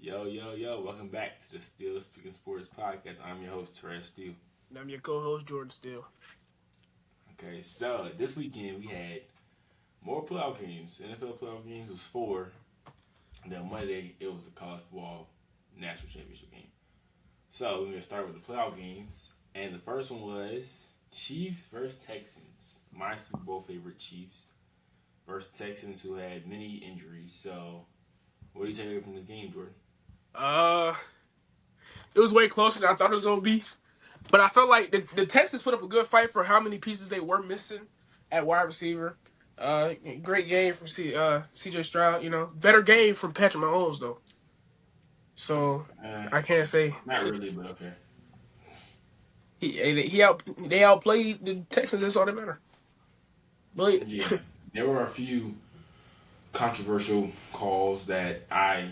Yo, yo, yo, welcome back to the Steele Speaking Sports Podcast. I'm your host, Steele. And I'm your co-host Jordan Steele. Okay, so this weekend we had more playoff games. NFL playoff games was four. And then Monday it was a college football national championship game. So we're gonna start with the playoff games. And the first one was Chiefs versus Texans. My Super Bowl favorite Chiefs versus Texans who had many injuries. So what do you take away from this game, Jordan? Uh, it was way closer than I thought it was gonna be, but I felt like the Texans put up a good fight for how many pieces they were missing at wide receiver. Great game from C.J. Stroud. Better game from Patrick Mahomes though. So Uh, I can't say Not really, but okay. they outplayed the Texans. That's all that matter. But Yeah, there were a few controversial calls that I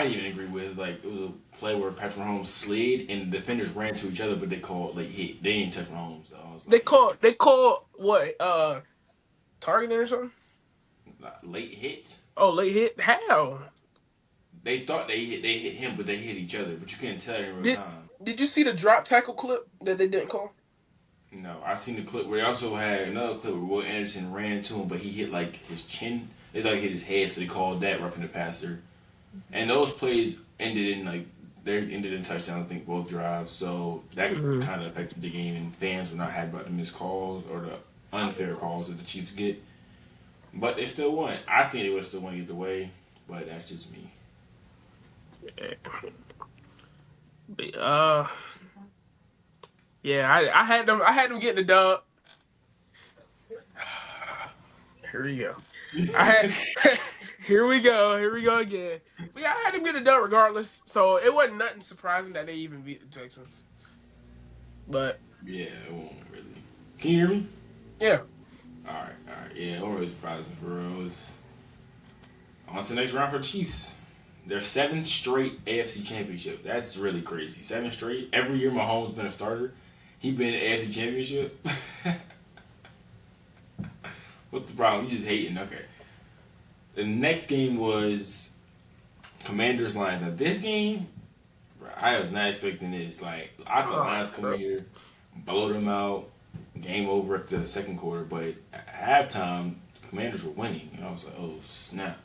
didn't even agree with. Like it was a play where Patrick Mahomes slid and the defenders ran to each other, but they called like hit. They didn't touch Mahomes though. I was they called what targeting or something. like late hits. Oh, late hit. How They thought they hit him, but they hit each other. But you couldn't tell it in real did time. did you see the drop tackle clip that they didn't call? No, I seen the clip where they also had another clip where Will Anderson ran into him, but he hit like his chin. They thought he hit his head, so they called that roughing the passer. And those plays ended in like they ended in touchdowns. I think both drives. So that Mhm. kind of affected the game, and fans were not happy about the missed calls or the unfair calls that the Chiefs get. But they still won. I think they would have still won either way, but that's just me. Uh, yeah, I had them getting the dub. Here we go. I had here we go again. But yeah, I had them get a dub regardless. So it wasn't nothing surprising that they even beat the Texans. But Yeah, it won't really. Can you hear me? yeah, All right. Yeah, it wasn't really surprising for real. It was on to the next round for the Chiefs. Their seventh straight AFC Championship. That's really crazy. Seven straight. Every year Mahomes been a starter. He been in the AFC Championship. What's the problem? You just hating. Okay. The next game was Commanders Lions. Now this game, bro, I was not expecting this. Like I thought oh, Lions come bro. here, blow them out, game over at the second quarter. But at halftime, the Commanders were winning, and I was like, oh snap!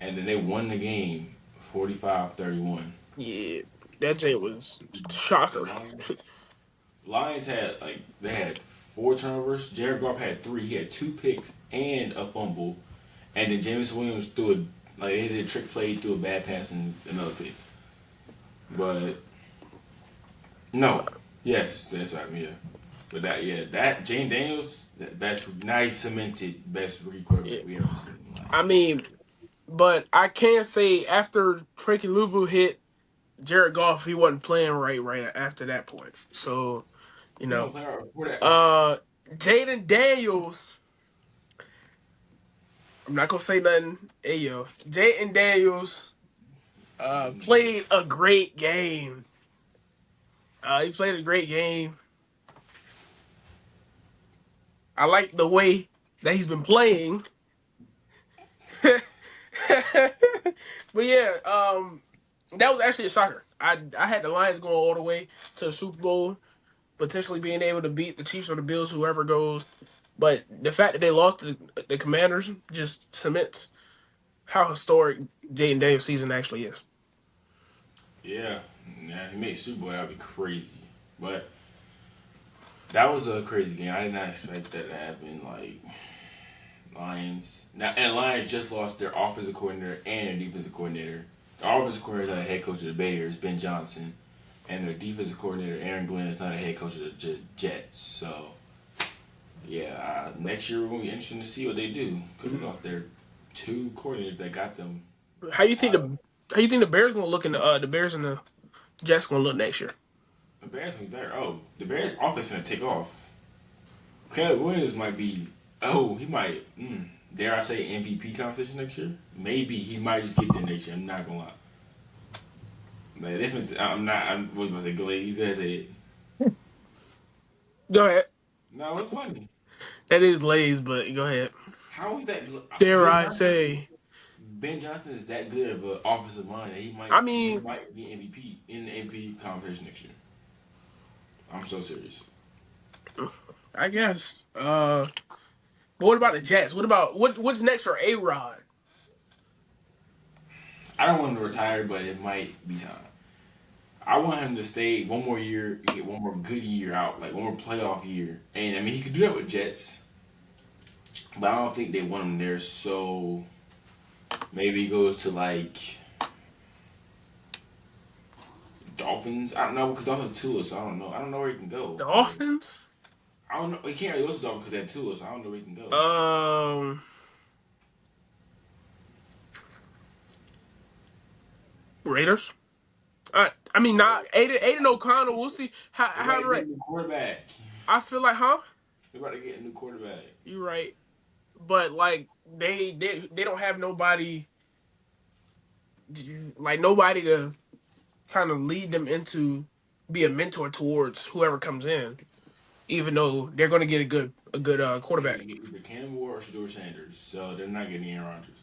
And then they won the game, 45-31. Yeah, that J was The shocker. Lions had like they had four turnovers. Jared Goff had three. He had two picks and a fumble. And then James Williams threw they did a trick play, threw a bad pass and another pick. But no, yes, that's right, yeah. But that Jane Daniels, that best nice cemented best rookie Yeah. quarterback we ever seen. Like I mean, but I can't say after Frankie Louvu hit Jared Goff, he wasn't playing right after that point. So you he don't know, play out for that. uh, Jaden Daniels. I'm not gonna say nothing. Hey yo, Jaden Daniels played a great game. He played a great game. I like the way that he's been playing. But yeah, that was actually a shocker. I had the Lions going all the way to the Super Bowl, potentially being able to beat the Chiefs or the Bills, whoever goes. But the fact that they lost to the Commanders just cements how historic Jaden Daniels' season actually is. Yeah, yeah, he made Super Bowl. That'd be crazy. But that was a crazy game. I did not expect that to happen. Like Lions now, and Lions just lost their offensive coordinator and their defensive coordinator. The offensive coordinator is not a head coach of the Bears, Ben Johnson, and their defensive coordinator Aaron Glenn is not a head coach of the Jets. So yeah, next year we're gonna be interesting to see what they do because they lost their two coordinators that got them How you think out. the how you think the Bears gonna look in the Bears and the Jets gonna look next year? The Bears gonna be better. Oh, the Bears offense gonna take off. Caleb Williams might be. Oh, he might. Dare I say MVP competition next year? Maybe he might just get there next year. I'm not gonna lie. The difference. I'm not. What was it? Glaze. You guys say it. Go ahead. No, what's funny? That is Lays, but go ahead. How is that? Dare Did I not say say? Ben Johnson is that good of an offensive mind that I he mean, might be MVP in the MVP competition next year. I'm so serious. I guess. But what about the Jets? What's next for A Rod? I don't want him to retire, but it might be time. I want him to stay one more year, get one more good year out, like one more playoff year. And I mean, he could do that with Jets, but I don't think they want him there. So maybe he goes to like Dolphins. I don't know because Dolphins have Tua, so I don't know. I don't know where he can go for real. Dolphins? I don't know. He can't really go to Dolphins because they have Tua, so I don't know where he can go. Um, Raiders. I mean, not Aiden O'Connell. We'll see They're about how to the get a new quarterback. I feel like, huh? They're about to get a new quarterback. You're right, but like they don't have nobody like nobody to kind of lead them into be a mentor towards whoever comes in. Even though they're going to get a good They're quarterback. gonna get either Cam Ward or Shador Sanders, so they're not getting Aaron Rodgers.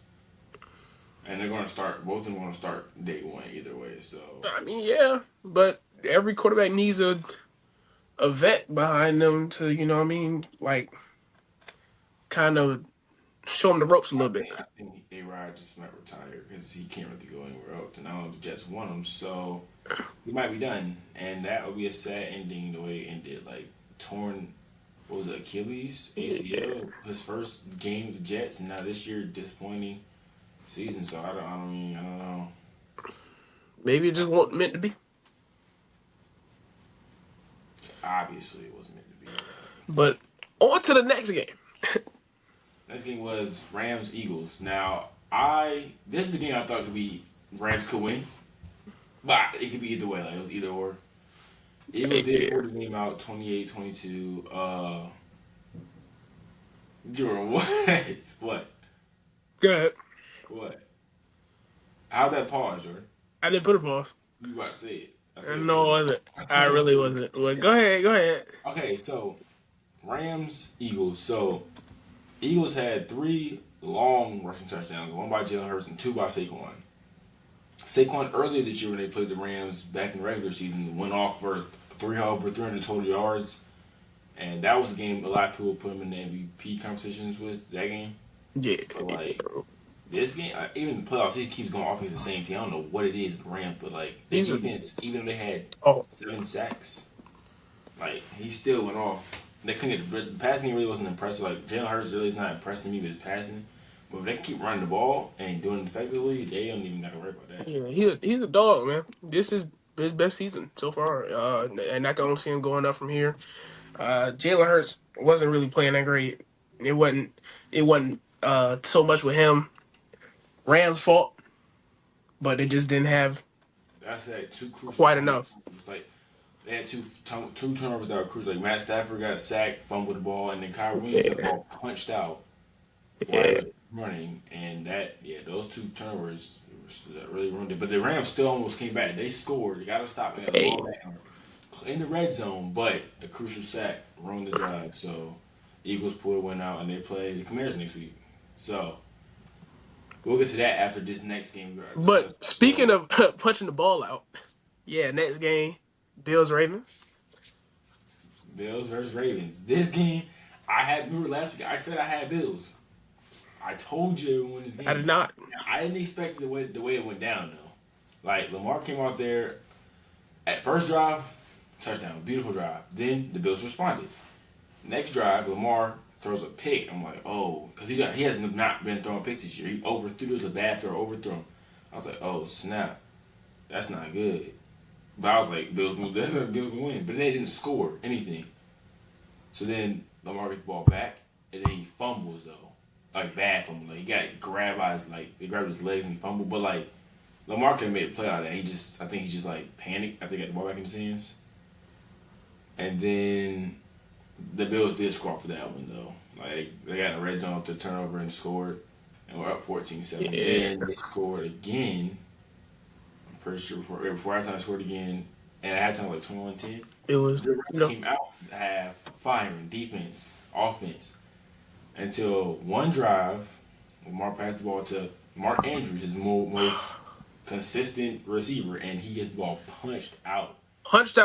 And they're going to start. Both of them going to start day one either way. So I mean, yeah, but every quarterback needs a vet behind them to what I mean, like kind of show them the ropes a little bit. I think A Rod just might retire because he can't really go anywhere else. And I don't know if the Jets want him, so he might be done. And that would be a sad ending the way it ended. Like torn, what was it, Achilles, Yeah, ACL, his first game with the Jets, and now this year disappointing season. So I don't know. maybe it just wasn't meant to be. Obviously, it wasn't meant to be. But on to the next game. Next game was Rams Eagles. Now this is the game I thought could be Rams could win, but it could be either way. Like it was either or. Eagles did Yeah. pull the game out 28-22. Jordan, what? What? Go ahead. What? How'd that pause, Jordan? I didn't put it off. You about to say it. I said No, what? I wasn't. I really wasn't. Well, go ahead. Go ahead. Okay, so Rams, Eagles. So Eagles had three long rushing touchdowns, one by Jalen Hurts and two by Saquon. Saquon earlier this year when they played the Rams back in the regular season went off for over 300 total yards, and that was a game a lot of people put him in the MVP conversations with that game. Yeah. But like this game, even the playoffs, he keeps going off against the same team. I don't know what it is with the Rams, but like their He's a defense, even though they had oh 7 sacks, like he still went off. They couldn't get the passing game really wasn't impressive. Like Jalen Hurts really is not impressing me with his passing. But if they can keep running the ball and doing it effectively, they don't even got to worry about that. yeah. He's a dog, man. This is his best season so far. And I can only see him going up from here. Jalen Hurts wasn't really playing that great. It wasn't. It wasn't so much with him. Rams' fault, but they just didn't have That's like two crucial quite fumbles. enough. Like they had two turnovers that were crucial. Like Matt Stafford got sacked, fumbled the ball, and then Kyrie Williams got the Yeah, ball punched out while he yeah. was running, and those two turnovers really ruined it. But the Rams still almost came back. They scored. They got to stop. They got the Hey, ball back in the red zone, but a crucial sack ruined the drive. So Eagles pulled a win out, and they play the Commanders next week. So we'll get to that after this next game. We gotta discuss. but speaking of punching the ball out, yeah. Next game, Bills Ravens. Bills versus Ravens. This game, remember last week I said I had Bills. I told you everyone this I did game. not. Now, I didn't expect the way it went down though. Like Lamar came out there at first drive, touchdown, beautiful drive. Then the Bills responded. Next drive, Lamar throws a pick. I'm like, oh, because he has not been throwing picks this year. He overthrew. It was a bad throw, overthrown. I was like, oh snap, that's not good. But I was like, Bills will win. But they didn't score anything. So then Lamar gets the ball back, and then he fumbles though, like bad fumble. Like he got grabbed by they grabbed his legs and he fumbled. But like Lamar could have made a play out of that. I think he just like panicked after he got the ball back in his hands. And then the Bills did score for that one though. Like they got in the red zone after turnover and scored, and we're up 14-7. Yeah. Then they scored again. I'm pretty sure before halftime they scored again, and at halftime like 21-10. It was, The refs came out to have firing defense, offense until one drive. Lamar passed the ball to Mark Andrews is most consistent receiver, and he gets the ball punched out. Punched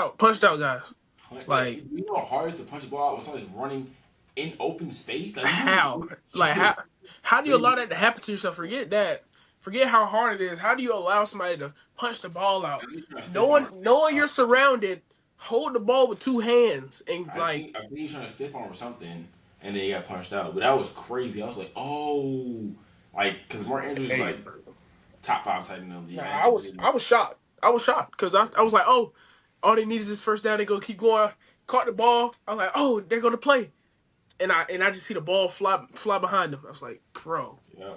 out guys. Like Like you know how hard it is to punch the ball out when somebody's running in open space. Like you how? literally Like kill. how do you Like, allow that to happen to yourself? Forget that. Forget how hard it is. How do you allow somebody to punch the ball out? at least trying to stiff arm. Knowing you're surrounded, hold the ball with two hands and like I think he's trying to stiff arm or something, and then he got punched out. But that was crazy. I was like, oh, like because Mark Andrews is hey, like top five tight end of the nah, league. I was shocked. I was shocked because I was like, oh, all they need is this first down. They go keep going. Caught the ball. I was like, oh, they're gonna play. And I just see the ball fly behind them. I was like, bro, Yeah,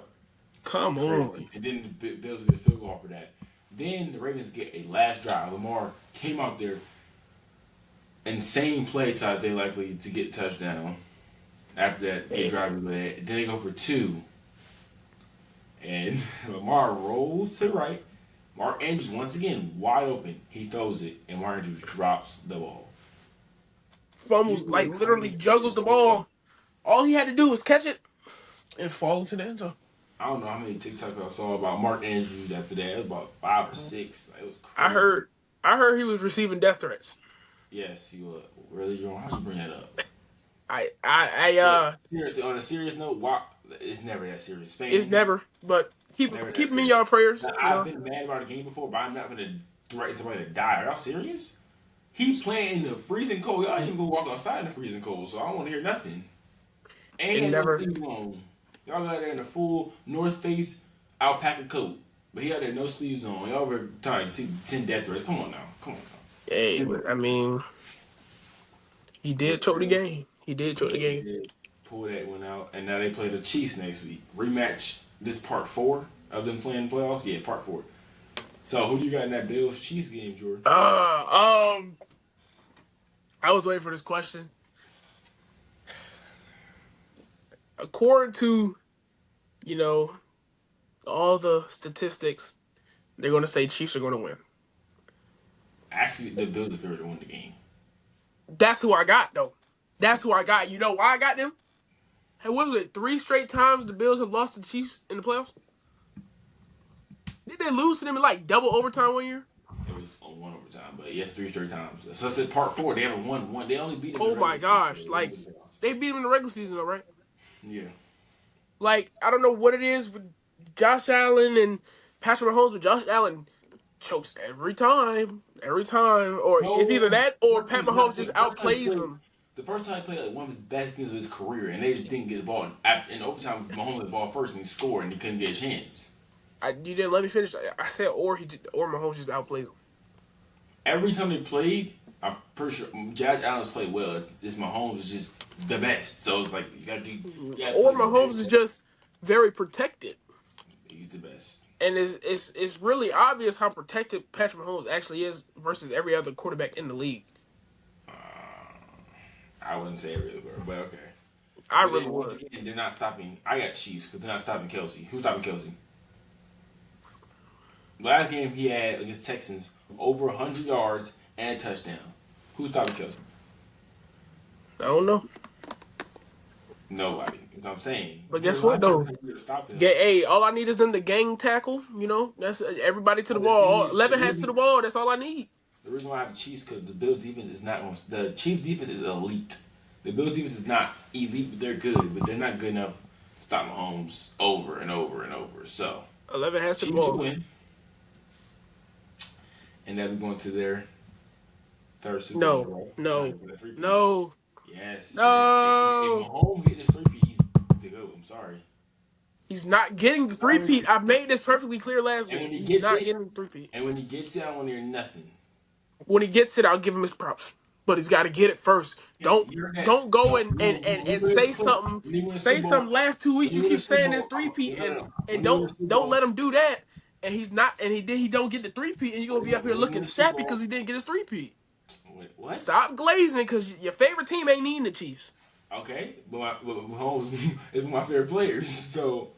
come on. crazy. And then the Bills get a field goal for that. Then the Ravens get a last drive. Lamar came out there, insane play to Isaiah Likely to get touchdown. After that, get driving led. Then they go for two. And Lamar rolls to the right. Mark Andrews once again wide open. He throws it, and Mark Andrews drops the ball. Fumbles You like would literally come juggles the in. ball. All he had to do was catch it and fall into the end zone. I don't know how many TikToks I saw about Mark Andrews after that. It was about 5 or 6. Like, it was I crazy. heard I heard he was receiving death threats. Yes, he was. Really, you how'd you bring that up? I But seriously, on a serious note, why, it's never that serious. it's Fans, never, but never that keep him in serious. y'all prayers. Now, You I've know, been mad about a game before, but I'm not going to threaten somebody to die. Are y'all serious? He playing in the freezing cold. Y'all ain't even gonna walk outside in the freezing cold, so I don't want to hear nothing. And he and had no never. sleeves on. Y'all got there in a full North Face alpaca coat, but he had there no sleeves on. Y'all were trying to see 10 death threats. Come on now, come on now. Hey, Give it I up. mean, he did But choke the game. He did choke the yeah, he game. did pull that one out, and now they play the Chiefs next week. Rematch. This part 4 of them playing playoffs. Yeah, part 4. So who do you got in that Bills Chiefs game, Jordan? I was waiting for this question. According to you know all the statistics, they're going to say Chiefs are going to win. Actually, the Bills are favored to win the game. That's who I got though. That's who I got. You know why I got them? Hey, what was it? 3 straight times the Bills have lost to the Chiefs in the playoffs. Did they lose to them in like double overtime one year? It was on one overtime, but yes, 3 straight times. So I said part 4. They haven't won one. They only beat them in Oh the my regular season. So gosh! they Like didn't beat them. they beat them in the regular season, though, right? Yeah. Like I don't know what it is with Josh Allen and Patrick Mahomes, but Josh Allen chokes every time, or it's either No, that or Pat Mahomes just outplays him. the first time he played like one of his best games of his career, and they just didn't get the ball. In overtime, Mahomes had the ball first and he scored, and he couldn't get a chance. You didn't let me finish. I said or Mahomes just outplays him. Every time they played, I'm pretty sure Josh Allen's played well. It's Mahomes is just the best. So it's like you gotta Or play Mahomes is better. just very protected. He's the best. And it's really obvious how protected Patrick Mahomes actually is versus every other quarterback in the league. Uh, I wouldn't say it really were, but okay. I But really then once would. again, they're not stopping. I got Chiefs because they're not stopping Kelsey. Who's stopping Kelsey? Last game he had against Texans over 100 yards and a touchdown. Who's stopping Kelsey? I don't know. Nobody. That's what I'm saying. But There's guess a lot what of people though? here to stop him. Hey, all I need is them to gang tackle. You know, that's everybody to the But the thing ball. is, 11 hats to the ball. That's all I need. the reason why I have the Chiefs because the Bills defense is not on. The Chiefs defense is elite. The Bills defense is not elite, but they're good. But they're not good enough to stop Mahomes over and over and over. So 11 hats to the Chiefs will ball. win, and they'll be going to their third Super Bowl in a No, row, trying no, for that three-peat. no, Yes, yes. If no. Mahomes getting his three-peat, he's the goat. I'm sorry. He's not getting the Sorry. three-peat. I've made this perfectly clear last And week. when he He's gets not it, getting the three-peat. I don't want to hear nothing. When he gets it, I'll give him his props. But he's got to get it first. And you heard that? Don't go No, no, no. and Here's say the point. something. When he win a Say Super Bowl, something. Last 2 weeks when he you win a keep Super saying this Bowl, three-peat no, no, no. and When he win a Super don't Bowl, let him do that. And he's not and he don't get the three-peat and you're gonna be up here when he looking win a Super sappy Bowl, because he didn't get his three-peat. wait, what? Stop glazing because your favorite team ain't needing the Chiefs. Okay, but Mahomes is one of my favorite players. So,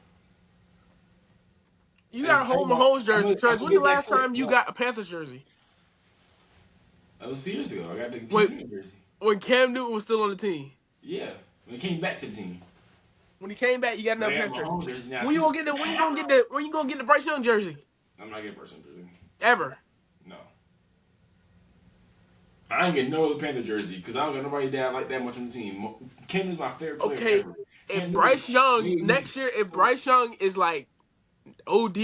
You and got a whole Mahomes jersey. I'm Trez, gonna when the get that last clip. time you No, got a Panthers jersey? that was a few years ago. I got the When Cam Newton jersey. when Cam Newton was still on the team? Yeah, when he came back to the team. When he came back, you got But another I got Panther my jersey. home jersey now When you too. gonna get the? When you gonna get the? When you gonna get the Bryce Young jersey? I'm not getting person jersey. Ever? No. I ain't getting no other Panther jersey because I don't got nobody that I like that much on the team. Cam is my favorite player Okay. ever. If Cam Newton Bryce Young made me next year, if so. Bryce Young is like OD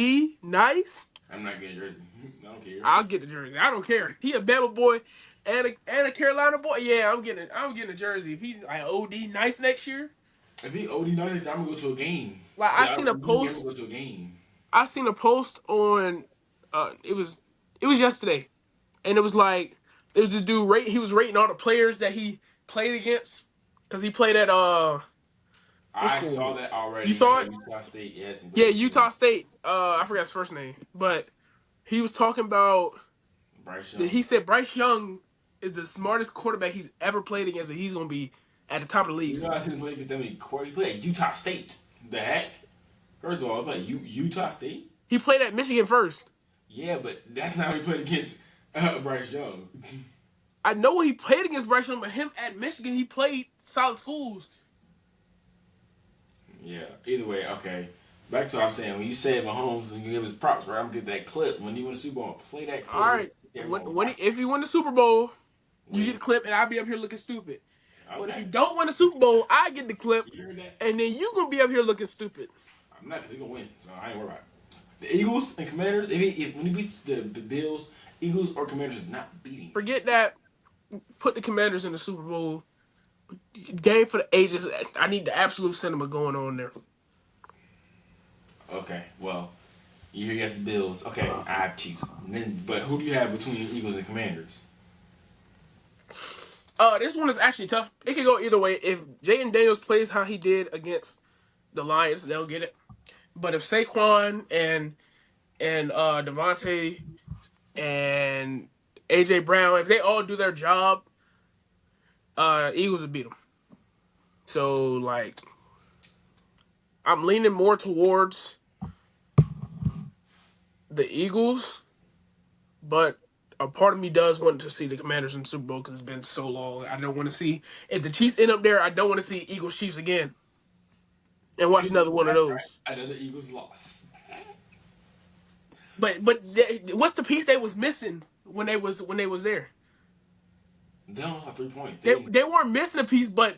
nice, I'm not getting a jersey. I don't care. I'll get the jersey. I don't care. He a Bama boy and a Carolina boy. Yeah, I'm getting a jersey. If he like OD nice next year, If he OD nice, I'm gonna go to a game. like Cause I really am gonna go to a game. I seen a post on it was yesterday, and it was like it was a dude rate he was rating all the players that he played against because he played at what I saw school? that You already saw at it? Utah State. Yes, and Yeah, Bryce Young. Utah State. I forgot his first name, but he was talking about Bryce that Young. he said Bryce Young is the smartest quarterback he's ever played against, and he's gonna be at the top of the You league. know I seen play against them in court. He played at Utah State. The heck? First of all, I played Utah State. He played at Michigan first. Yeah, but that's not how he played against Bryce Young. I know what he played against Bryce Young, but him at Michigan, he played solid schools. Yeah. Either way, okay. Back to what I'm saying. When you say Mahomes and you give his props, right? I'm gonna get that clip when he win the Super Bowl. Play that All clip. right, Everyone when watch if he win the Super Bowl, it. you get Win. the clip, and I'll be up here looking stupid. But if Okay. you don't win the Super Bowl, I get the clip, You heard that? and then you gonna be up here looking stupid. I'm not because he's gonna win, so I ain't worried about it. The Eagles and Commanders. If when he beats the Bills, Eagles or Commanders is not beating. Forget that. Put the Commanders in the Super Bowl game for the ages. I need the absolute cinema going on there. Okay. Well, you got the Bills. Okay, I have Chiefs. But who do you have between Eagles and Commanders? This one is actually tough. It could go either way. If Jaden Daniels plays how he did against the Lions, they'll get it. But if Saquon and Devontae and AJ Brown, if they all do their job, Eagles would beat them. So like, I'm leaning more towards the Eagles, but a part of me does want to see the Commanders in the Super Bowl because it's been so long. I don't want to see if the Chiefs end up there. I don't want to see Eagles Chiefs again and watch Could be another one of that, right? those. Another Eagles loss. What's the piece they was missing when they was there? They almost got 3 points. They weren't missing a piece, but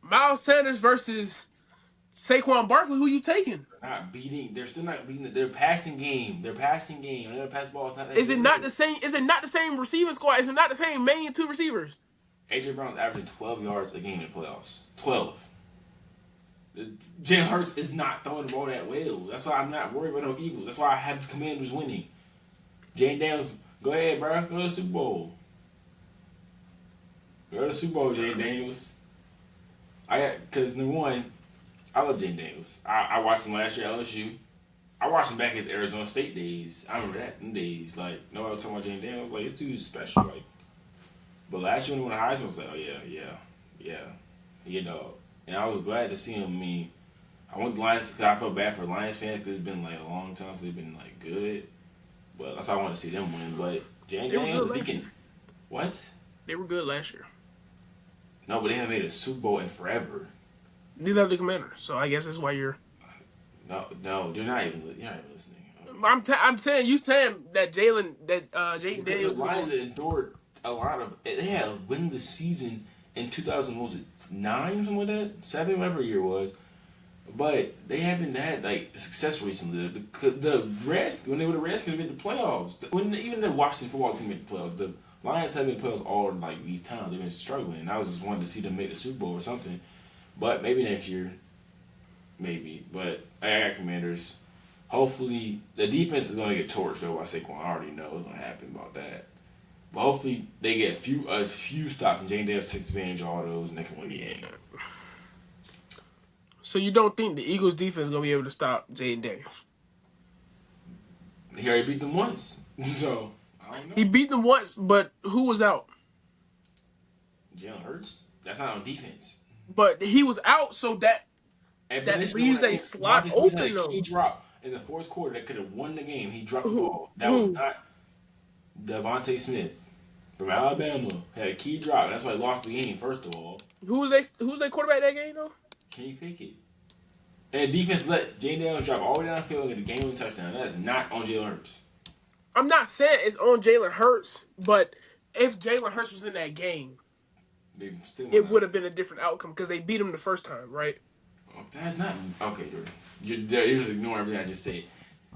Miles Sanders versus Saquon Barkley, who you taking? Not beating. They're still not beating. Their passing game. Their passing game. Their pass ball is not that Is it not good. the same? Is it not the same receiving squad? Is it not the same main two receivers? AJ Brown's averaging 12 yards a game in the playoffs. 12. Jalen Hurts is not throwing the ball that well. That's why I'm not worried about no Eagles. That's why I have the Commanders winning. Jane Daniels, go ahead, bro. Go to the Super Bowl. Go to the Super Bowl, Jane Daniels. Because number one, I love Jane Daniels. I watched him last year at LSU. I watched him back his Arizona State days. I remember that in days. Like, nobody was talking about Jane Daniels. Like, this dude's special. Like, but last year when he won the Heisman, I was like, oh yeah, you know. And I was glad to see him. I mean, I went to Lions because I felt bad for Lions fans because it's been like a long time since they've been like good. But that's why I want to see them win. But Jane They were good Daniels, if he last year. can, what? They were good last year. No, but they haven't made a Super Bowl in forever. They love the Commanders, so I guess that's why you're. No, you're not even listening. I'm saying you saying that Jaden Because the Daniels is Lions going. endured a lot of. They had a win the season in 2000. What was it 9 or something like that? 7, whatever year it was. But they haven't had like success recently. The Reds, when they were the Redskins, made the playoffs. Even the Washington football team made the playoffs. The Lions haven't made the playoffs all like these times. They've been struggling. I was just wanting to see them make the Super Bowl or something. But maybe next year, maybe. But I got Commanders. Hopefully, the defense is going to get torched though by Saquon. I already know what's going to happen about that. But hopefully, they get a few stops and Jane Daniels takes advantage of all those and they can win the game. So you don't think the Eagles defense is gonna be able to stop Jaden Daniels? He already beat them once, so I don't He know. beat them once, but who was out? Jalen Hurts. That's not on defense. But he was out, so And but that this year, leaves a when slot Devontae Smith had open a key though. drop in the fourth quarter that could have won the game. He dropped the Who? ball. That was Who? not Devontae Smith from Alabama. Had a key drop. That's why he lost the game. First of all, Who was they? Who's their quarterback that game though? Can you pick it? And defense let Jay Daniels drop all the way downfield and get a game-winning touchdown. That is not on Jalen Hurts. I'm not saying it's on Jalen Hurts, but if Jalen Hurts was in that game, They still went it out. would have been a different outcome because they beat him the first time, right? Oh, that's not okay, Jordan. You're just ignoring everything I just said.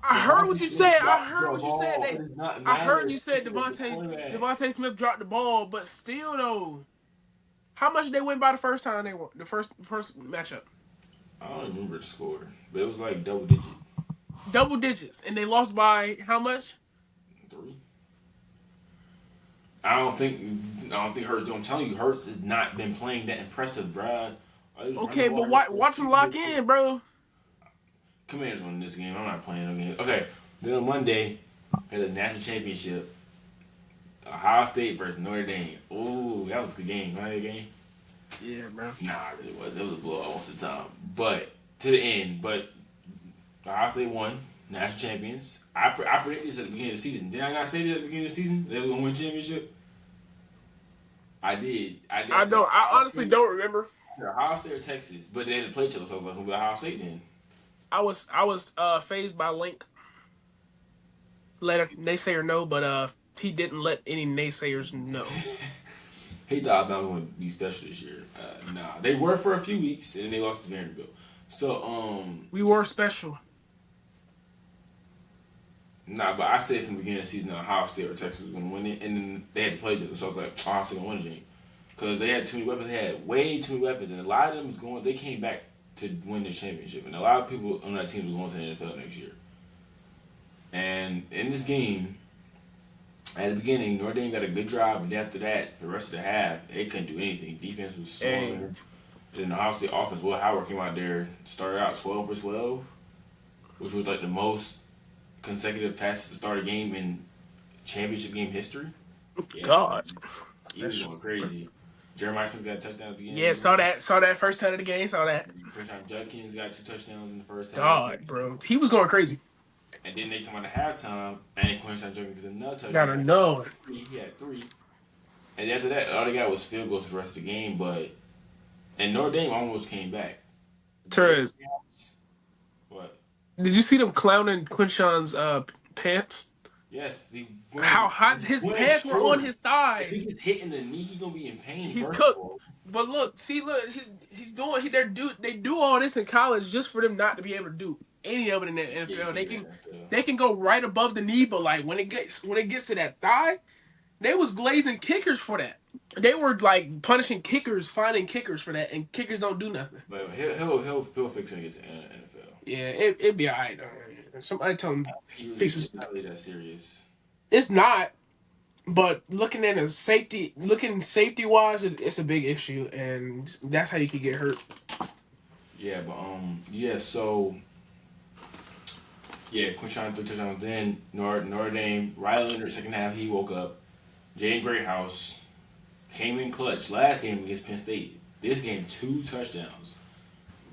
I heard what Devontae you Smith said. I dropped heard the what you said. ball. It does not I heard matter. you He said was the quarterback. Devontae Smith dropped the ball, but still though, how much did they win by the first time they won the first matchup? I don't remember the score, but it was like double digit. Double digits, and they lost by how much? 3. I don't think Hurts. I'm telling you, Hurts has not been playing that impressive, bruh. I just run the Okay, ball but every 4 watch them lock in, bro. Commanders won this game. I'm not playing no game. Okay, then on Monday, had a national championship. Ohio State versus Notre Dame. Ooh, that was a good game. Right, game? Yeah, bro. Nah, it really was. It was a blowout most of the time. But to the end, but Ohio State won, national champions. I predicted this at the beginning of the season. Did I not say this at the beginning of the season? They were gonna win championship. I did. I I said don't. I Ohio honestly State, don't remember. Ohio State or Texas, but they had to play each other, so I was like, "Who got Ohio State then?" I was phased by Link. Let a naysayer know, but he didn't let any naysayers know. He thought Alabama would be special this year. Nah, they were for a few weeks, and they lost to Vanderbilt. So, We were special. nah, but I said from the beginning of the season, Ohio State or Texas was going to win it, and then they had to play each other. So I was like, Ohio State going to win the game. Because they had too many weapons. They had way too many weapons, and a lot of them was going. They came back to win the championship, and a lot of people on that team was going to the NFL next year. And in this game, at the beginning, Notre Dame got a good drive, and after that, for the rest of the half, they couldn't do anything. Defense was Hey, slow. Then the Ohio State offense, Will Howard came out there, started out 12 for 12, which was like the most consecutive passes to start a game in championship game history. Yeah, God. he was That's, going crazy. Jeremiah Smith got a touchdown at the beginning yeah, of the game. saw that first time of the game. Saw that. Quinshon Judkins got 2 touchdowns in the first half. God, bro, he was going crazy. And then they come out at halftime, and Quinshon Judkins got another Got to touchdown. know. He had 3. And after that, all they got was field goals for the rest of the game. And Notre Dame almost came back. They Turns. what? Did you see them clowning Quinshon's pants? Yes, the How hot he's his wearing pants were on shorts. his If he thighs. gets hit in the knee, he gonna be in pain. He's First of cooked. all, But look, he's doing they do all this in college just for them not to be able to do any of it in the yeah, NFL. yeah, yeah. They can go right above the knee, but like when it gets to that thigh, they was glazing kickers for that. They were like punishing kickers, finding kickers for that, and kickers don't do nothing. But he'll fix it when he gets to the NFL. Yeah, it'd be alright. Somebody tell him It's fixes. not really that serious. It's not, but looking safety wise, it's a big issue, and that's how you could get hurt. Yeah, but yeah. So yeah, Quinshon 3 touchdowns. Then Notre Dame. Riley Leonard second half he woke up. Jay Greathouse came in clutch last game against Penn State. This game 2 touchdowns.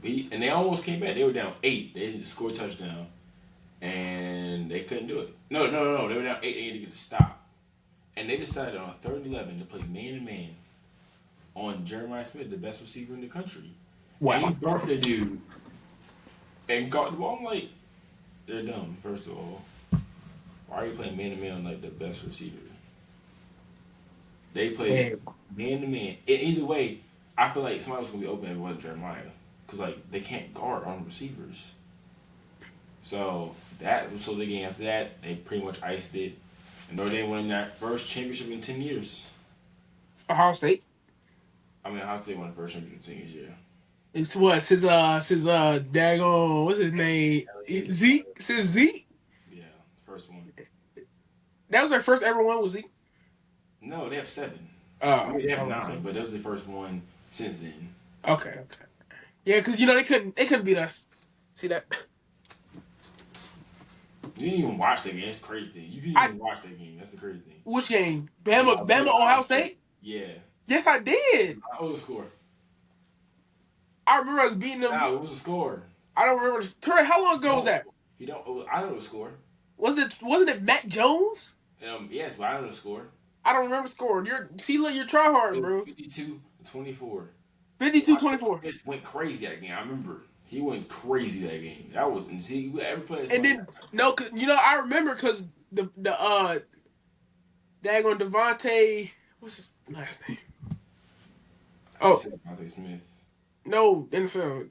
And they almost came back. They were down 8. They didn't score a touchdown. And they couldn't do it. No. They were down 8. They had to get a stop. And they decided on 3rd and 11 to play man-to-man on Jeremiah Smith, the best receiver in the country. And he Wow. burnt the dude and got the ball. I'm like, they're dumb, first of all. Why are you playing man-to-man on, like, the best receiver? They played man-to-man. Either way, I feel like somebody was going to be open if it wasn't Jeremiah. Because, like, they can't guard on receivers. So the game after that, they pretty much iced it. And Notre Dame won that first championship in 10 years. Ohio State. I mean, Ohio State won the first championship in 10 years, yeah. It's what since daggone what's his name Zeke since Zeke. Yeah, first one. That was their first ever one was Zeke. No, they have 7. I Oh, mean, they I have was 9, but that was the first one since then. okay. Yeah, because they couldn't beat us. See that? You didn't even watch that game. That's crazy. You didn't I even watch that game. That's the crazy thing. which game? Bama, Ohio Ohio State. State. Yeah. Yes, I did. What was the score? I remember us beating them. What was the score? I don't remember. Trey, how long ago was that? You don't. I know the score. Wasn't it Matt Jones? Yes, but I know the score. I don't remember scoring. You're try hard, It was bro. 52-24. Devontae 52-24. Smith went crazy that game. I remember he went crazy that game. That was insane. Every player And saw then that. no, I remember because the daggone Devontae, what's his last name? You Oh said Devontae Smith. no, NFL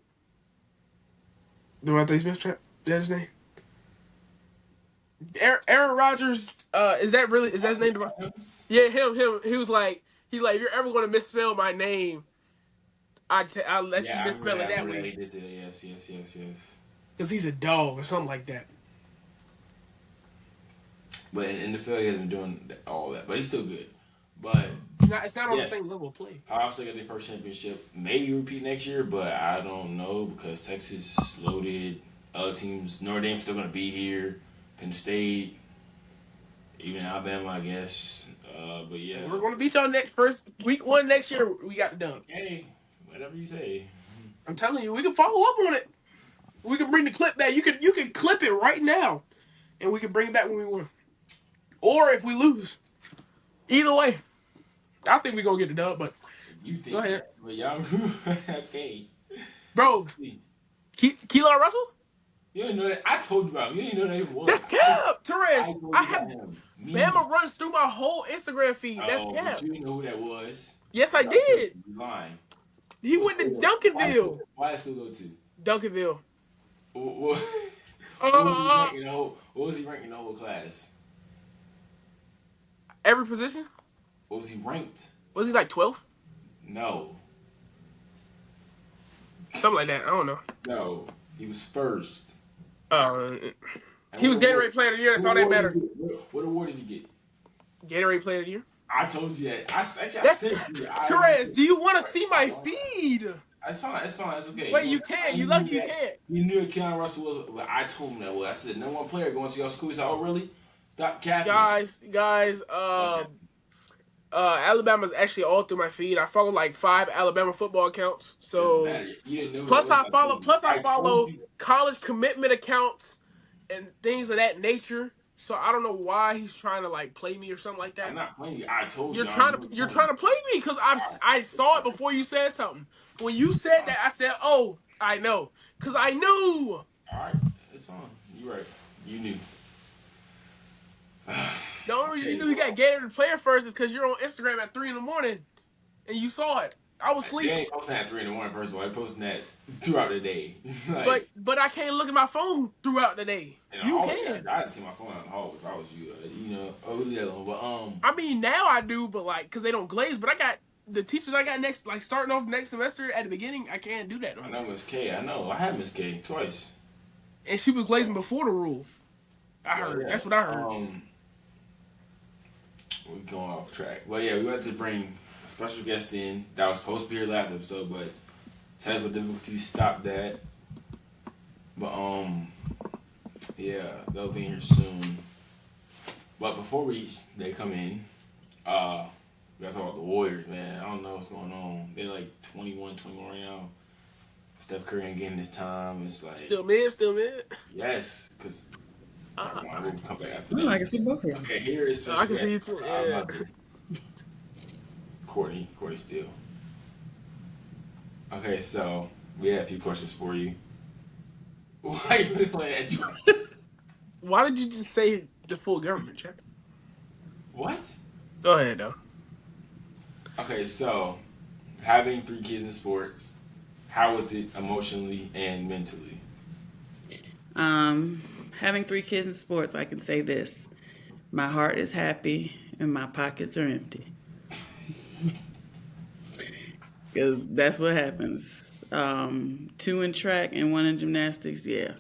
Devontae Smith. That's his name. Aaron Rodgers. Is that his name? Devontae Adams. Yeah, him. He's like, if you're ever going to misspell my name, I'll let you Yeah, I remember misspell that. it I that remember that. way He did say that. Yes, yes, yes, yes. because he's a dog or something like that. But in the NFL, he hasn't been doing all that. But he's still good. But It's not on the yes, same level of play. Ohio State got their first championship. Maybe repeat next year, but I don't know because Texas loaded. Other teams, Notre Dame's still gonna be here. Penn State, even Alabama, I guess. But yeah. We're going to beat y'all next first week one next year. We got the dub. Okay, whatever you say. I'm telling you, we can follow up on it. We can bring the clip back. You can clip it right now, and we can bring it back when we win, or if we lose. Either way, I think we're gonna get the dub. But You go think ahead, that? But y'all, okay. bro. Keelan Russell. You didn't know that. I told you about him. You didn't know that he was. That's Cap. I Torres. told I you about have him. Me. Bama runs through my whole Instagram feed. That's Oh, but Cap. you didn't know who that was. Yes, I You got did. you lying. He What went to school? Duncanville. Why school go to? Duncanville. What, what was he Uh, ranking the whole? What was he ranking the whole class? every position. What was he ranked? Was he like 12? No, Something like that. I don't know. no, he was first. Uh, And he what was award? Gatorade Player of the Year. That's What all that award did matter. he get? What award did he get? Gatorade Player of the Year. I told you that. I That's sent you. Torres. Do you want to see my feed? It's fine. It's fine. It's okay. Wait, you can't. You lucky you can't. You knew Keanu Russell was. Well, I told him that. Well, I said, no one player going to your school. He said, oh, really? Stop capping. Guys. Alabama's actually all through my feed. I follow like 5 Alabama football accounts. Doesn't So matter. You didn't know plus that was. I follow plus I I told follow you. college commitment accounts and things of that nature. So I don't know why he's trying to like play me or something like I'm that. not playing you. I told You're you. I already trying know to the you're phone. trying to play me because I saw it before you said something. When you It's said fine. that, I said, "Oh, I know," because I knew. All right. It's fine. You're right. You knew. The only reason Okay, you knew he got Gator to player first is because you're on Instagram at 3 in the morning and you saw it. I was they sleeping, ain't posting that 3 in the morning. First of all, they posting that throughout the day. but like, I can't look at my phone throughout the day. and You always, can. I didn't see my phone out in the hall if I was you. You know, oh, leave that alone. But I mean, now I do, but like, because they don't glaze. But I got the teachers I got next, like starting off next semester at the beginning. I can't do that no I more. know Miss K. I know. I had Miss K twice. And she was glazing before the rule. I But heard. yeah, That's what I heard. we're going off track. Well, yeah, we had to bring a special guest in that was supposed to be here last episode, but technical difficulties stopped that. But yeah, they'll be here soon. But before they come in, we gotta talk about the Warriors, man. I don't know what's going on. They're like 21 right now. Steph Curry ain't getting his time. It's like Still mid, still mid. yes, because we'll come back after Oh, that. I can see both of them. Okay, here is I special can see guest, it too. our Yeah. mother, Courtney Steele. Okay, so we have a few questions for you. Why are you playing that drum? Why did you just say the full government check? What? Go ahead though. Okay, so having 3 kids in sports, how was it emotionally and mentally? Having 3 kids in sports, I can say this: my heart is happy and my pockets are empty. Because that's what happens. 2 in track and 1 in gymnastics. Yeah,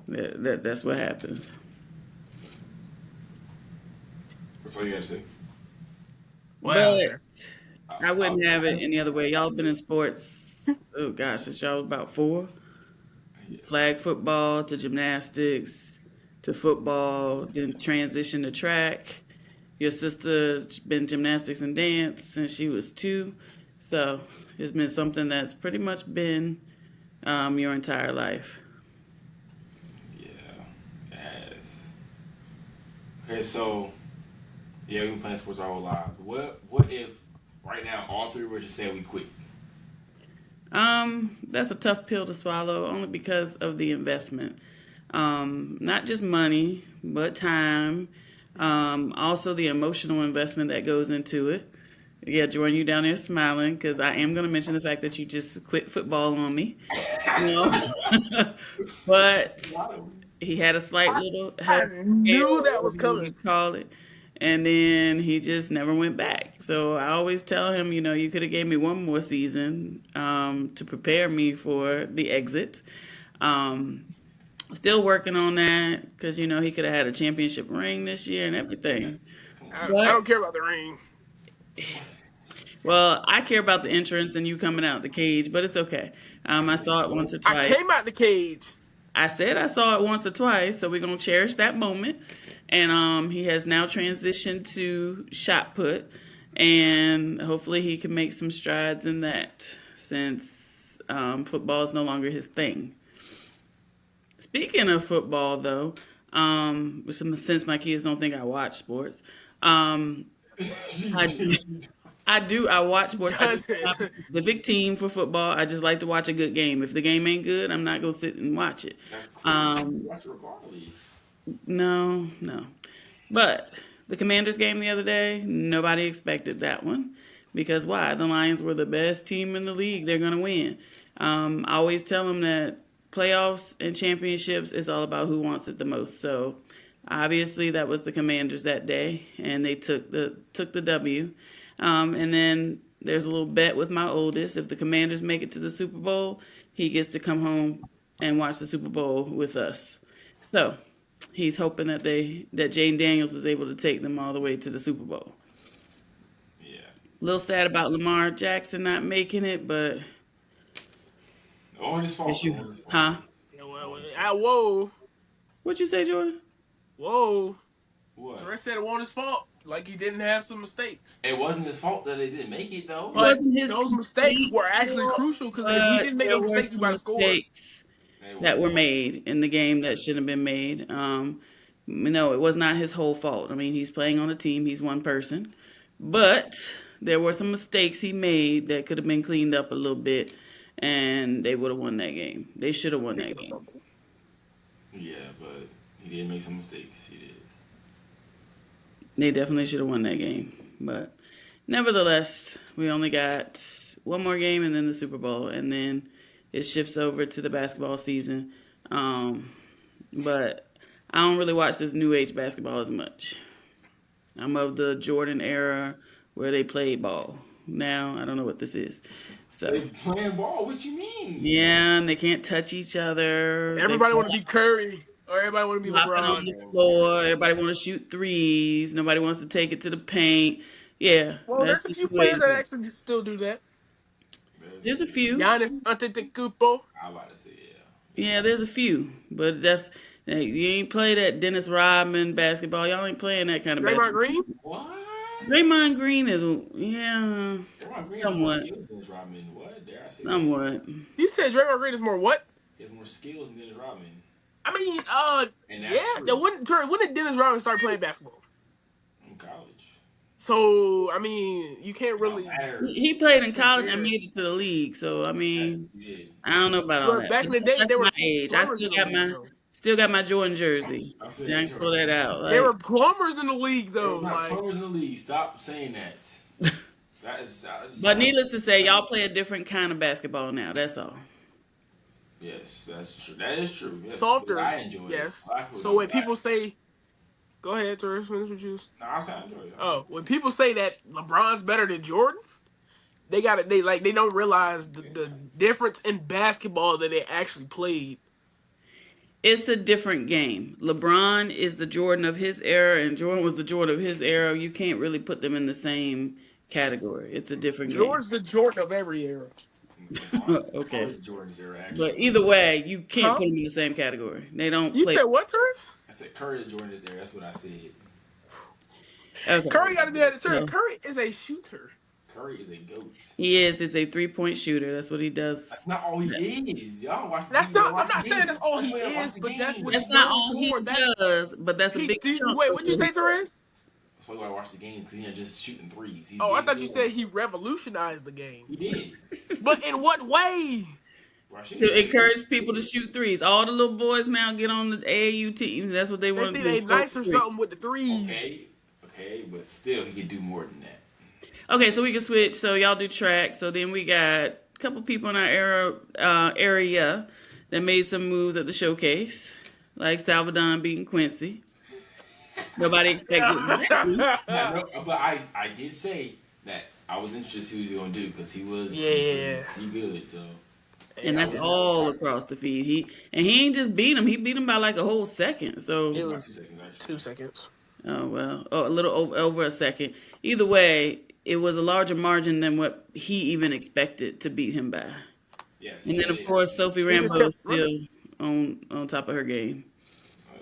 that's what happens. That's all you gotta say. Wow, But sir. I wouldn't have I, it any other way. Y'all been in sports. Oh gosh, since y'all was about 4. Flag football to gymnastics to football, then transition to track. Your sister's been gymnastics and dance since she was 2. So it's been something that's pretty much been your entire life. yeah, yes. Okay, so yeah, we've been playing sports our whole lives. What if right now all 3 were to say we quit? That's a tough pill to swallow, only because of the investment. Not just money, but time. Also the emotional investment that goes into it. Yeah, Jordan, you down there smiling because I am going to mention the fact that you just quit football on me. You know, but he had a slight I, little I health scare, knew or that was whatever you coming. call it, and then he just never went back. So I always tell him, you could have gave me one more season to prepare me for the exit. Um, Still working on that because he could have had a championship ring this year and everything. Come on. I But don't care about the ring. well, I care about the entrance and you coming out the cage, but it's okay. I saw it once or I twice. came out the cage. I said I saw it once or twice, so we're gonna cherish that moment. And he has now transitioned to shot put, and hopefully he can make some strides in that since football is no longer his thing. Speaking of football, though, since my kids don't think I watch sports, um, I I do. I watch sports. I just Doesn't. have a specific team for football. I just like to watch a good game. If the game ain't good, I'm not gonna sit and watch it. That's crazy. You Um, watch it regardless. no, no. But the Commanders game the other day, nobody expected that one because why? The Lions were the best team in the league. They're gonna win. I always tell them that playoffs and championships is all about who wants it the most. So obviously that was the Commanders that day, and they took the W. And then there's a little bet with my oldest. If the Commanders make it to the Super Bowl, he gets to come home and watch the Super Bowl with us. So he's hoping that Jane Daniels is able to take them all the way to the Super Bowl. Yeah. A little sad about Lamar Jackson not making it, but No one is fault. it's No you, one is fault. huh? Yeah, No well, one is fault. whoa, What'd you say, Jordan? whoa. What? Torres said it wasn't his fault. Like he didn't have some mistakes. It wasn't his fault that they didn't make it It though. But wasn't his those mistakes complete were actually fault, crucial because if he but didn't make there those were mistakes, he some might have scored. mistakes It that was. were made in the game that should have been made. No, it was not his whole fault. I mean, he's playing on a team, he's one person. But there were some mistakes he made that could have been cleaned up a little bit, and they would have won that game. They should have won that Speaking of game. something, Yeah, but he did make some mistakes. He did. They definitely should have won that game. But nevertheless, we only got one more game and then the Super Bowl, and then it shifts over to the basketball season. Um, but I don't really watch this new age basketball as much. I'm of the Jordan era where they played ball. Now I don't know what this is. They So playing ball. What you mean? yeah, and they can't touch each other. They everybody want to be Curry or everybody want to be flopping on LeBron. the Oh floor. God. Everybody want to shoot threes. Nobody wants to take it to the paint. Yeah, Well, that's there's a just few the way players it that is. actually still do that. There's a few. Giannis Antetokounmpo. I about to say yeah. Yeah, there's a few, but you ain't play that Dennis Rodman basketball. Y'all ain't playing that kind of Draymond basketball. Green. What? Draymond Green is yeah, Draymond Green has more somewhat, skills than Dennis Rodman. What? Dare I say that? somewhat. You said Draymond Green is more what? He has more skills than Dennis Rodman, I mean, and yeah. that's true. When did Dennis Rodman start playing basketball? In college, So I mean, you can't it don't really matter. He played in college and compare. made it to the league, so I Yes, mean, he did. I don't know about all But that. back But in the day, that's there were my age. I plumbers still in the got league, my though. Jordan jersey. I See, said I that can pull that out. There were Like, plumbers in the league, there though. was not Like, plumbers in the league. Stop saying that. That is. but needless to say, y'all play a different kind of basketball now. That's all. Yes, that's true. That is true. Yes, but softer, I enjoy it. yes. A lot of people So don't. when But people say, "Go ahead, Torres, finish what you." no, I say I enjoy it. I say Oh, when people say that LeBron's better than Jordan, they got it. They don't realize the difference in basketball that they actually played. It's a different game. LeBron is the Jordan of his era, and Jordan was the Jordan of his era. You can't really put them in the same category. It's a different game. Jordan's the Jordan of every era. LeBron, Okay. Curry Jordan's era But actually. either way, you can't Huh? put them in the same category. They don't You play. said what, Torres? I said Curry Jordan's era. That's what I said. Okay. Curry got to be at the turn. So Curry is a shooter. Curry is a goat. he is a 3-point shooter. That's what he does. That's not all he is. Y'all don't watch the That's game. You not. don't I'm watch not the saying game. that's all That's he why you don't is, watch the but that's game. what That's he's not known all he for. That's does, but that's a big chunk wait. of What'd you what he say, does. Torres? So I watch the game because he's not just shooting threes. He's Oh, I getting thought to you him. said he revolutionized the game. He did. But in what way? By shooting To threes. encourage people to shoot threes. All the little boys now get on the AAU teams. That's what they They want to think do. they Stroke nice the or three. something with the threes. Okay, okay, but still, he could do more than that. Okay, so we can switch. So y'all do track. So then we got a couple people in our area that made some moves at the showcase, like Salvadon beating Quincy. Nobody expected that. Yeah, no, but I did say that I was interested to see what he was gonna do because he was Yeah. he good. So And I that's yeah, was. all across the feed. He ain't just beat him. He beat him by like a whole second. it was It So about 2 was seconds actually. 2 seconds. oh well, a little over a second. Either way, it was a larger margin than what he even expected to beat him by. Yes, And he then of did. course Sophie He just Rambo kept is running. still on top of her game.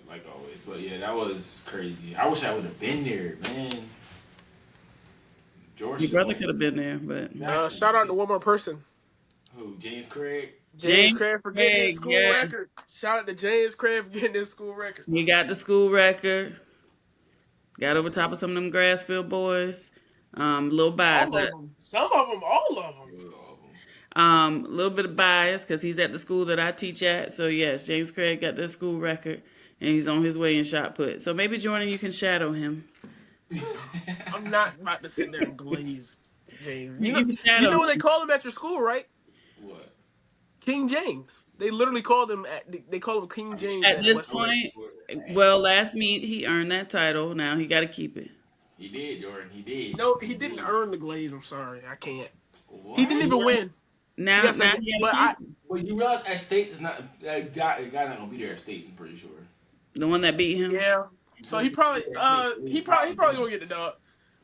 Like always. But yeah, that was crazy. I wish I would have been there, man. George Your should brother win. could have been there, but Exactly. Shout out to one more person. Who? James Craig. James James Craig for getting his Craig, school yes, record. Shout out to James Craig for getting his school record. he got the school record. Got over top of some of them Grassfield boys. Little bias. All of them. Some of them. All of them. Good album. A little bit of bias because he's at the school that I teach at. So yes, James Craig got that school record, and he's on his way in shot put. So maybe Jordan, you can shadow him. I'm not about to sit there and glaze James. You can You shadow know what they him. call him at your school, right? What? King James. They literally called him they call him King James At at this West Point. point, well, last meet he earned that title. Now he got to keep it. He did, Jordan. He did. No, he He didn't did. earn the glaze. I'm sorry, I can't. He didn't What? even win. Now, Yes, I now did. he got But to I keep it. Well, you realize at States is not that guy not gonna be there at States. I'm pretty sure. The one that beat him. yeah. So he probably he probably gonna get the dub.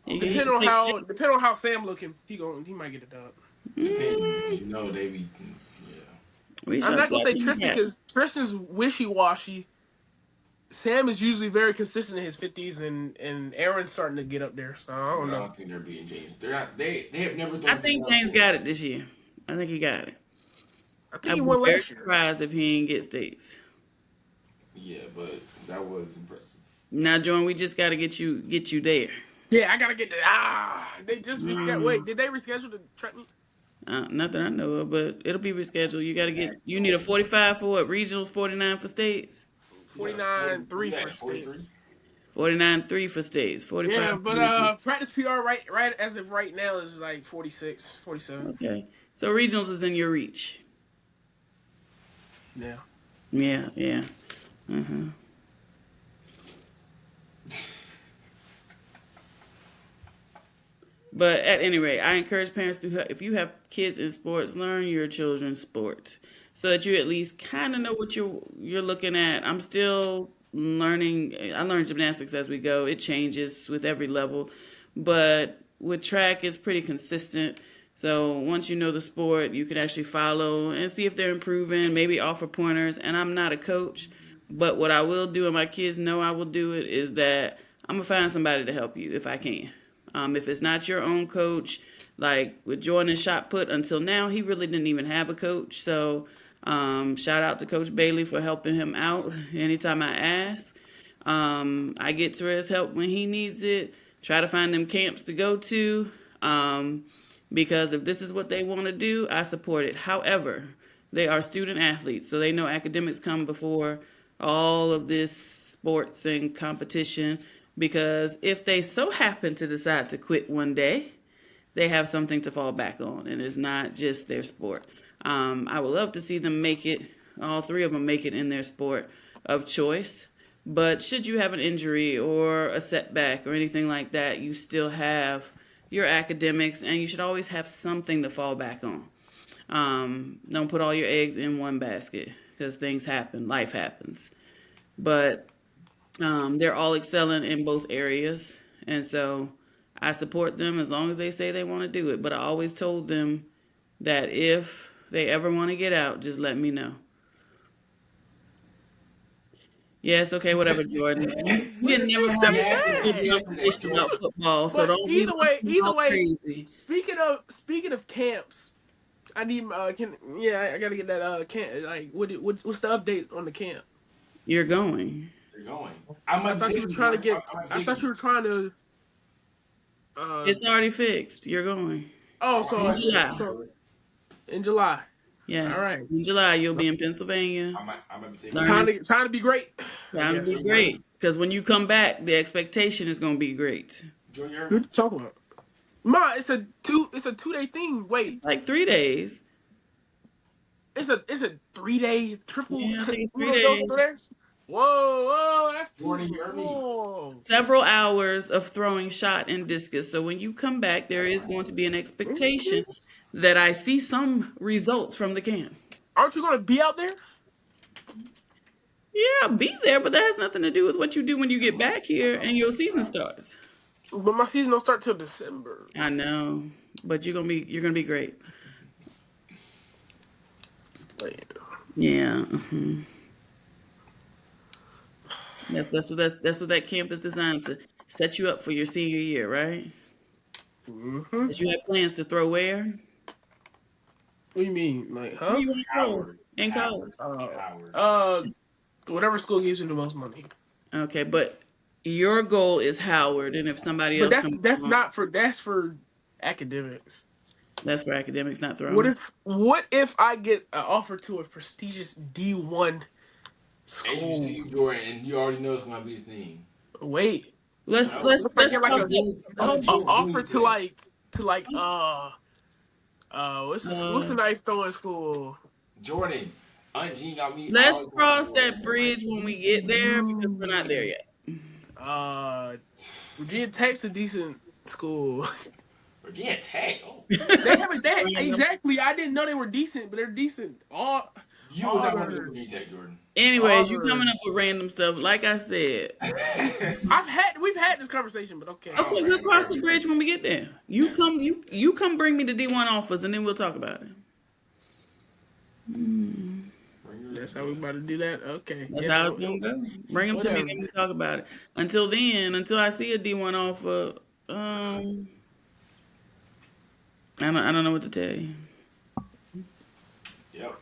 He can take it. Depending on how Sam looking, he might get the dub. Depends. You know they be. Yeah. We I'm shall not gonna slap say him Tristan back. because Tristan's wishy washy. Sam is usually very consistent in his 50s, and Aaron's starting to get up there. So I don't But I know. don't think they're beating James. They're not. They have never I thrown think 50 James before. got it this year. I think he got it. I think he I'd be won very last year. surprised if he ain't get states. Yeah, but that was impressive. Now, Jordan, we just got to get you there. Yeah, I gotta get the They just rescheduled. Wait, did they reschedule the track meet? Not that I know of, but it'll be rescheduled. You got to get. Back You need a 45 for what? Regionals, 49 for states. 49-3 you got for a 43? states. 49-3 for states. 45. Yeah, for but regionals. practice PR right as of right now is like 46, 47. Okay, so regionals is in your reach. Yeah. Yeah, yeah. Uh-huh. But at any rate, I encourage parents to, if you have kids in sports, learn your children's sport so that you at least kind of know what you're looking at. I'm still learning. I learn gymnastics as we go. It changes with every level, but with track, it's pretty consistent. So once you know the sport, you can actually follow and see if they're improving. Maybe offer pointers. And I'm not a coach, but what I will do, and my kids know I will do it, is that I'm gonna find somebody to help you if I can. If it's not your own coach, like with Jordan's shot put until now, he really didn't even have a coach. So shout out to Coach Bailey for helping him out anytime I ask. I get to his help when he needs it. Try to find them camps to go to. Because if this is what they want to do, I support it. However, they are student athletes, so they know academics come before all of this sports and competition. Because if they so happen to decide to quit one day, they have something to fall back on, and it's not just their sport. I would love to see them make it, all three of them make it in their sport of choice. But should you have an injury or a setback or anything like that, you still have your academics, and you should always have something to fall back on. Don't put all your eggs in one basket because things happen, life happens. But they're all excelling in both areas, and so I support them as long as they say they want to do it. But I always told them that if they ever want to get out, just let me know. Yes, okay, whatever, Jordan. You What didn't did never you have say a good back? conversation about football, so But don't be looking either all way. crazy. Speaking of camps, I need I gotta get that camp. Like, what's the update on the camp? You're going. They're going. I I might be thought you were taking you. trying to get. I might be I taking thought you you. were trying to. It's already fixed. You're going Oh, I in so might be July. taking so Jordan. in July. All Yes, right. in July you'll be in Pennsylvania I might be taking learning. Jordan. Time to be great, I Time to be guess. Jordan, you heard me? great because when you come back, the expectation is going to be great. Jordan, you heard me? What you talking about? Ma, it's a 2 day thing. Wait, Like 3 days. it's a 3 day triple Yeah, I think it's three uno dos days. tres. Whoa, that's Jordan, too you heard me? long. Several hours of throwing shot and discus. So when you come back, there is going to be an expectation that I see some results from the camp. Aren't you gonna be out there? Yeah, I'll be there, but that has nothing to do with what you do when you get back here and your season starts. But my season don't start till December. I know, but you're gonna be great. Wait. Yeah. That's what that camp is designed to set you up for your senior year, right? Mm-hmm. That you have plans to throw where? What do you mean? Like, Where huh? you want to throw Howard. in college? Howard. Howard. Uh, whatever school gives you the most money. Okay, but your goal is Howard, and if somebody But else comes along, that's for academics. that's for academics, not throwing. What if I get an offer to a prestigious D1 school? HBCU Jordan, and you already know it's gonna be the thing. Wait, Let's No, let's what if I let's get like cross a that. that's a offer Junior to Tech. what's the Uh, nice throwing school? Jordan, Aunt Jean got me let's all going cross for that like bridge when we get there because we're not there TCU. yet. Uh, Virginia Tech's a decent school. Virginia Tech. Oh, They have a that Random. exactly. I didn't know they were decent, but they're decent. you would not want to go to Auburn, Virginia Tech, Jordan. Anyways, you coming Auburn. up with random stuff. Like I said, We've had this conversation, but okay. okay, we'll cross the bridge when we get there. You Never. come, you come, bring me the D1 offers, and then we'll talk about it. That's how we about to do that. Okay. That's Yeah, how it's gonna go. Bring them to me, whatever. then we talk about it. Until then, until I see a D1 offer, I don't know what to tell you. Yep.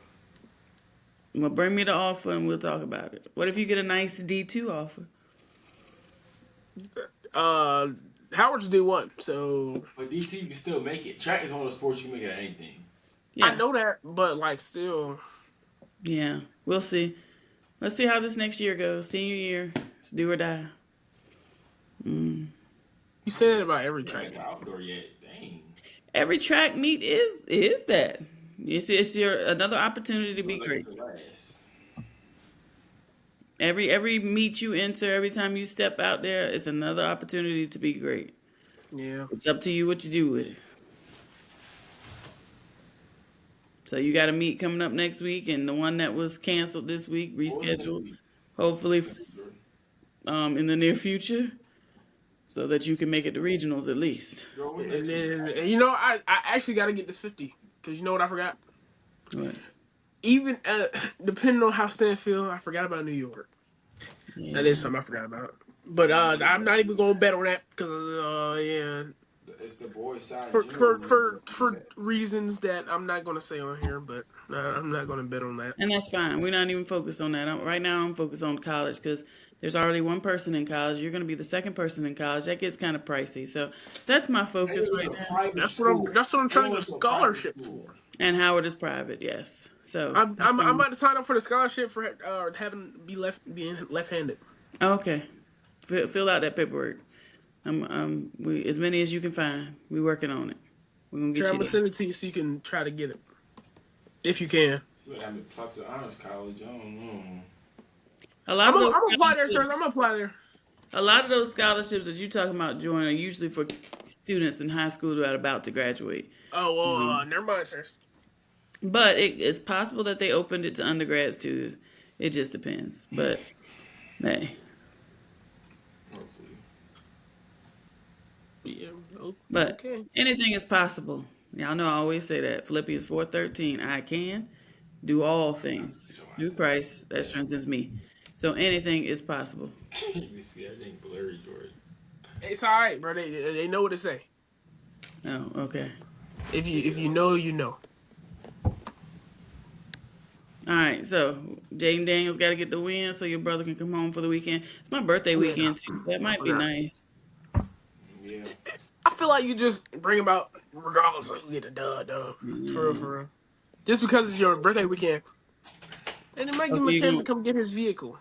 Well, bring me the offer and we'll talk about it. What if you get a nice D2 offer? Uh, Howard's do one, so But DT, you can still make it. Track is one of those sports you can make it at anything. Yeah, I know that, but like still, yeah. We'll see. Let's see how this next year goes. Senior year, it's do or die. you say that about every You haven't track. got to outdoor yet. Dang. Every track meet is that. It's your another opportunity to be Look like great. it's the last. Every meet you enter, every time you step out there, it's another opportunity to be great. Yeah. It's up to you what you do with it. So you got a meet coming up next week, and the one that was canceled this week What was it next rescheduled, week? hopefully Jordan? in the near future, so that you can make it to regionals at least. Jordan, what's And next week? then and you know I actually got to get this 50 because you know what I forgot. What? Even depending on how Stanfield, I forgot about New York. Yeah. That is something I forgot about. But I'm not even gonna bet on that because yeah, It's the boys' side for general. for for for reasons that I'm not gonna say on here. But I'm not gonna bet on that. And that's fine. We're not even focused on that. Right now, I'm focused on college because there's already one person in college. You're going to be the second person in college. That gets kind of pricey. So that's my focus right now. That's what I'm trying to get a scholarship for. And Howard is private, yes. So I'm about to sign up for the scholarship for being left-handed. okay, fill out that paperwork. As many as you can find. We're working on it. We're gonna get I'm you gonna there. send it to you so you can try to get it if you can. You have me Plaza Honors College. I don't know. A lot I'm of gonna those apply there, sir. scholarships, I'm gonna apply there. a lot of those scholarships that you talking about, Join, are usually for students in high school that are about to graduate. Oh well, never mind, sir. But it's possible that they opened it to undergrads too. It just depends. But hey, Hopefully. Yeah. but Okay. anything is possible. Y'all know I always say that. Philippians 4:13. I can do all things through Christ that strengthens me. So anything is possible. You see everything blurry, Jordan. It's all right, bro. They know what to say. Oh, okay. If you know, you know. All right, so Jaden Daniels got to get the win so your brother can come home for the weekend. It's my birthday weekend too. So that might be nice. Yeah. I feel like you just bring him out regardless of who get the dub, though. For real, Yeah. for real. Just because it's your birthday weekend. And it might Oh, give him so a you chance to gonna come get his vehicle.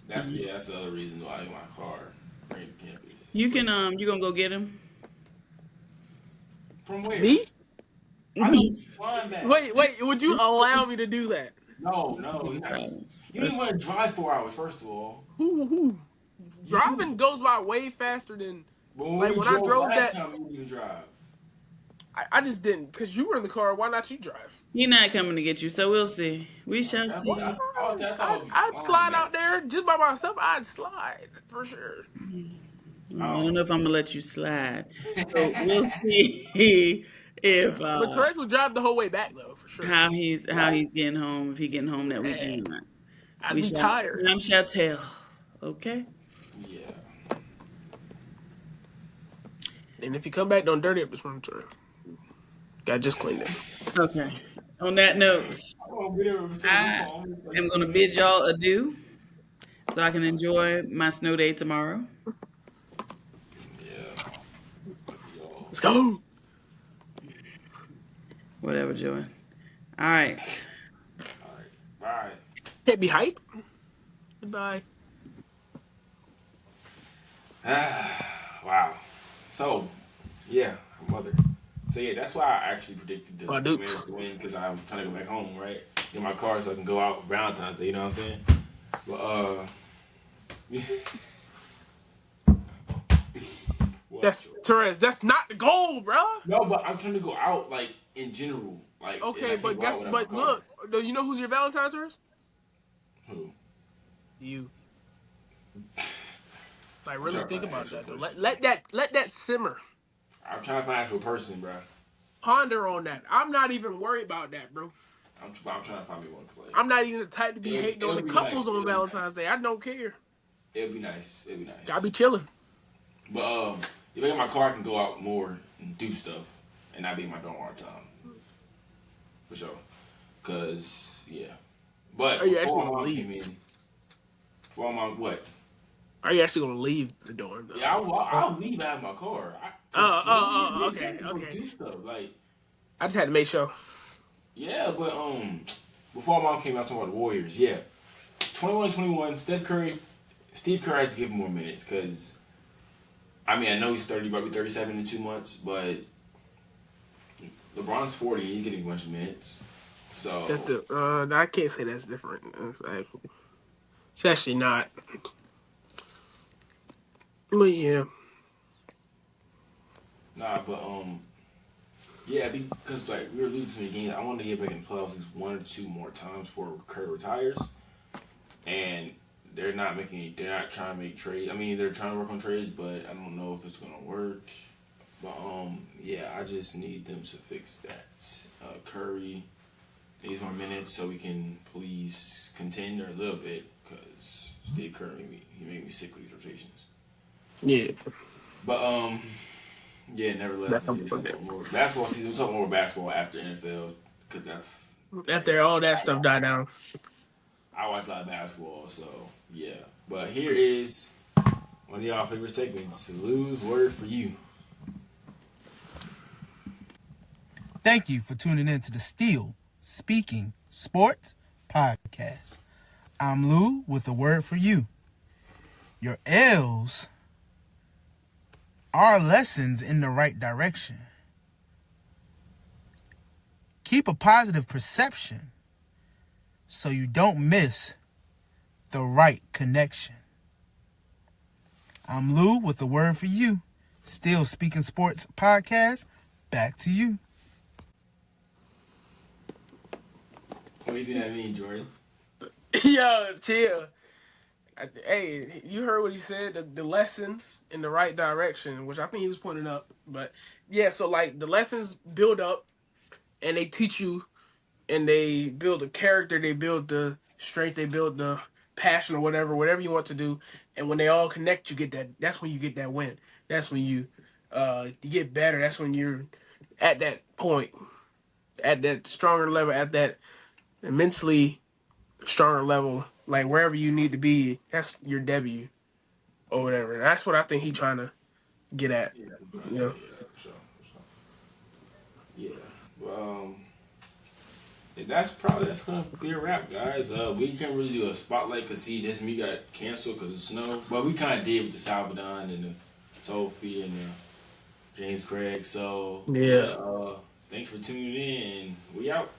That's the other reason why I get my car bring it to campus. Bring it. you gonna go get him? From where? Me? I know you flying back. Wait, would you allow me to do that? No, This no, is he not. silence. You didn't want to drive 4 hours. First of all, Who? you. Driving goes by way faster than, But when like, we when I drove drove last that, time, you didn't even drive. I just didn't, because you were in the car. Why not you drive? He not coming to get you, so we'll see. We shall I, see. I thought it would be I'd flying slide out back. there just by myself. I'd slide for sure. Well, I don't Oh. know if I'm gonna let you slide. So we'll see if But Torres would drive the whole way back though, for sure. how he's getting home, if he getting home that Man, weekend or not. I'd We be shall tired. time shall tell. Okay. Yeah. And if you come back, don't dirty up this room, Torres. Got just cleaned it. Okay. On that note, I won't be able to sit on the I phone. am gonna bid y'all adieu so I can enjoy my snow day tomorrow. Yeah. Yo. Let's go. Whatever, Joy. All right. All right. Can't be hype. Goodbye. Bye. wow. So, yeah, mother. So yeah, that's why I actually predicted the Oh, Commanders dupes. to win because I'm trying to go back home, right? Get my car so I can go out Valentine's Day. You know what I'm saying? But what? That's Torres. That's not the goal, bro. No, but I'm trying to go out like in general, like, and I Okay, can't but go out guess. without my But car. look, do you know who's your Valentine, Torres? Who? You. Like, I'm really trying to think find an about actual that though. person. Let that simmer. I'm trying to find an actual person, bro. Ponder on that. I'm not even worried about that, bro. I'm trying to find me one because like I'm not even the type to be hating on it'll the be nice. couples on It'll be nice. Valentine's Day. I don't care. It'll be nice. It'll be I nice. be chilling. But if I get my car, I can go out more and do stuff, and not be in my dorm all the time for sure. Cause yeah. But Are you actually before my gonna mom leave? came in, before my mom what? Are you actually gonna leave the dorm Yeah, though? I'll leave out of my car. Cause when we Okay, can go okay. do stuff like I just had to make sure. yeah, but before my mom came out talking about the Warriors, yeah, 21-21, Steve Kerr has to give him more minutes because I mean I know he's 30, about to be 37 in 2 months, but LeBron's 40, he's getting a bunch of minutes. That's So the. I can't say that's different. It's actually not. But yeah, nah, but yeah, because like we were losing too many games. I wanted to get back in the playoffs at least one or two more times before Kerr retires, and they're not making. They're not trying to make trades. I mean, they're trying to work on trades, but I don't know if it's gonna work. But yeah, I just need them to fix that. Curry needs more minutes so we can please contend a little bit because Steve Kerr made me sick with these rotations. yeah. But yeah, nevertheless, let's talk about more basketball season. We'll talk more basketball after NFL because that's After all that stuff died down. I watch a lot of basketball, so yeah. But here is one of y'all favorite segments: Lou's word for you. Thank you for tuning in to the Steele Speaking Sports Podcast. I'm Lou with a word for you. Your L's are lessons in the right direction. Keep a positive perception so you don't miss the right connection. I'm Lou with a word for you. Still Speaking Sports Podcast. Back to you. What do you think that means, Jordan? Yo, chill. Hey, you heard what he said. The lessons in the right direction, which I think he was pointing up. But yeah, so like the lessons build up, and they teach you, and they build the character, they build the strength, they build the passion or whatever you want to do. And when they all connect, you get that. That's when you get that win. That's when you get better. That's when you're at that point, at that stronger level, at that mentally stronger level, like wherever you need to be. That's your W or whatever. That's what I think he trying to get at. Yeah, You I'd say know. yeah, for sure, for sure. Yeah. Well, that's gonna be a wrap, guys. We can't really do a spotlight because this week got canceled because of snow, but we kind of did with the Salvador and the Sophie and the James Craig. So Yeah. yeah, thanks for tuning in. We out.